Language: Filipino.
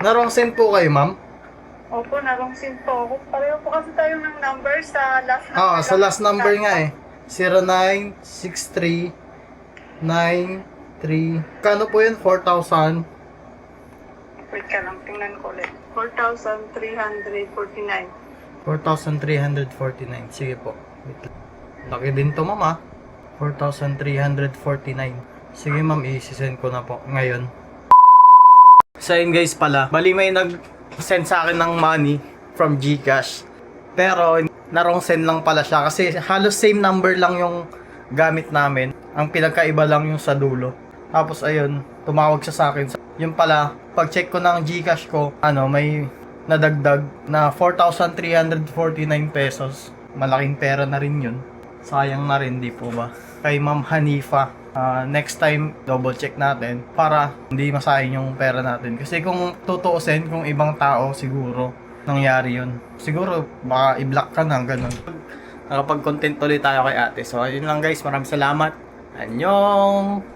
Narong send po kayo, ma'am? Opo, narongsin po ako. Pareho po kasi tayo ng number sa last number. Ah, sa last number nga eh. 096393. Kano po yun? 4,000. Wait ka lang, tingnan ko ulit. 4,349. 4,349. Sige po. Wait lang. Laki din to, ma'am ah. 4,349. Sige ma'am, i-send ko na po ngayon. So yun guys pala, bali may nag-send sa akin ng money from GCash. Pero narong send lang pala siya kasi halos same number lang yung gamit namin. Ang pinagkaiba lang yung sa dulo. Tapos ayun, tumawag siya sa akin. Yung pala, pag-check ko ng GCash ko, may nadagdag na 4,349 pesos. Malaking pera na rin yun. Sayang na rin, di po ba? Kay Ma'am Hanifa. Next time, double check natin para hindi masayang yung pera natin. Kasi kung tutuusin, kung ibang tao, siguro nangyari yun. Siguro, baka i-block ka na, ganun. Nakapag-content ulit tayo kay ate. So, ayun lang guys. Maraming salamat. Annyeong!